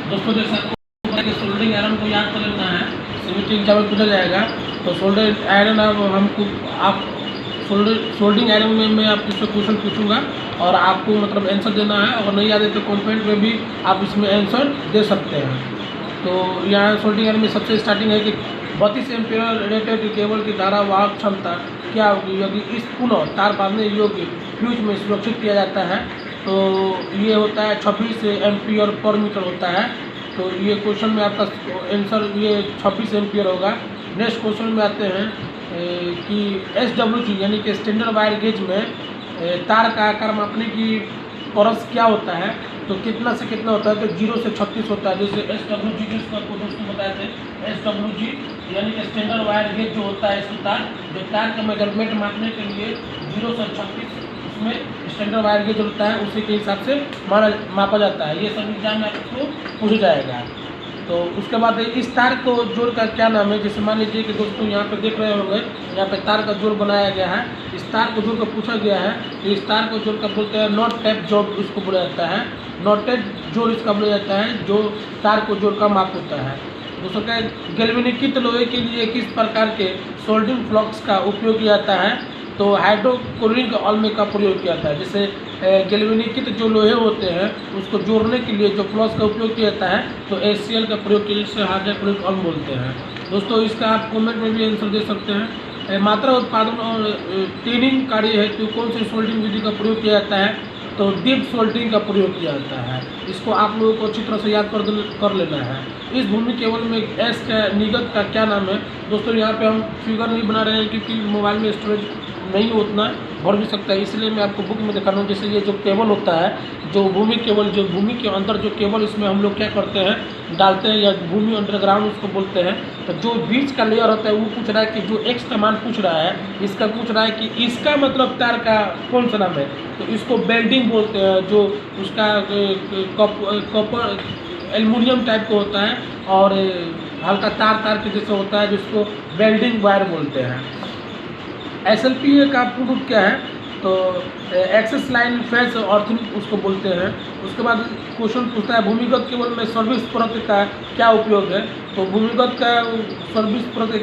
दोस्तों जैसे आपको पता है कि सोल्डरिंग आयरन को याद कर लेना है, सीबीटी एग्जाम में पूछा जाएगा। तो सोल्डरिंग आयरन आप सोल्डरिंग आयरन में मैं आपको इसमें क्वेश्चन पूछूंगा और आपको मतलब आंसर देना है। अगर नहीं याद है तो कमेंट में भी आप इसमें आंसर दे सकते हैं। तो यहाँ सोल्डरिंग आयरन में सबसे स्टार्टिंग है कि 32 एम्पीयर रेटेड केबल की धारा वाहक क्षमता क्या होगी यदि इस पुनः तार बांधने योग्य फ्यूज में सुरक्षित किया जाता है। तो ये होता है 26 एम्पीयर पर मीटर होता है। तो ये क्वेश्चन में आपका आंसर ये 26 एम्पीयर होगा। नेक्स्ट क्वेश्चन में आते हैं कि SWG यानी कि स्टैंडर्ड वायर गेज में तार का आकार मापने की परस क्या होता है। तो कितना से कितना होता है, तो 0 से 36 होता है। जैसे SWG जिसको आपको दोस्तों बताए थे, SWG यानी कि स्टैंडर्ड वायर गेज जो होता है, इसको तार का मेजरमेंट मापने के लिए 0 से 36 उसमें स्टैंडर्ड वायर गेज होता है, उसी के हिसाब से मापा जाता है। ये सब एग्जाम में आपको पूछा जाएगा। तो उसके बाद इस तार को जोड़ का क्या नाम है। जैसे मान लीजिए कि दोस्तों यहाँ पे देख रहे होंगे, यहाँ पे तार का जोड़ बनाया गया है। इस तार को जोड़ कर पूछा गया है, तो इस तार को जोड़ कर बोलते हैं नॉट टैप जोड़, इसको बोला जाता है। नॉट टैप जोड़ इसका बोला जाता है जो तार को जोड़ का माप होता है। दोस्तों क्या गैल्वेनिकीकृत लोहे के लिए किस प्रकार के सोल्डरिंग फ्लक्स का उपयोग किया जाता है। तो हाइड्रोक्लोरिक ऑयल का प्रयोग किया जाता है। जैसे गैल्वेनिकीकृत जो लोहे होते हैं उसको जोड़ने के लिए जो फ्लक्स का उपयोग किया जाता है, तो HCl का प्रयोग किया जिससे हाइड्रोक्लोरिक ऑयल बोलते हैं। दोस्तों इसका आप कमेंट में भी आंसर दे सकते हैं। मात्रा उत्पादन और ट्रेनिंग कार्य हेतु कौन सी सोल्डरिंग विधि का प्रयोग किया जाता है। तो डीप सोल्डरिंग का प्रयोग किया जाता है। इसको आप लोगों को अच्छी तरह से याद कर लेना है। इस भूमि केबल में गैस का निर्गत का क्या नाम है। दोस्तों यहाँ पे हम फिगर नहीं बना रहे हैं क्योंकि मोबाइल में स्टोरेज नहीं उतना भर भी सकता है, इसलिए मैं आपको बुक में दिखा रहा हूँ। जैसे ये जो केबल होता है, जो भूमि केबल, जो भूमि के अंदर जो केबल, इसमें हम लोग क्या करते हैं, डालते हैं, या भूमि अंडरग्राउंड उसको बोलते हैं। तो जो बीच का लेयर होता है वो पूछ रहा है कि जो एक्स का मान पूछ रहा है, इसका पूछ रहा है कि इसका मतलब तार का कौन सा नाम है। तो इसको बेल्डिंग बोलते हैं। जो उसका कॉपर एल्युमिनियम टाइप का होता है और हल्का तार के जैसे होता है, जिसको वेल्डिंग वायर बोलते हैं। SLP का पूर्ण रूप क्या है। तो एक्सेस लाइन फेस अर्थिंग उसको बोलते हैं। उसके बाद क्वेश्चन पूछता है भूमिगत केबल में सर्विस परत का क्या उपयोग है। तो भूमिगत का सर्विस परत क्या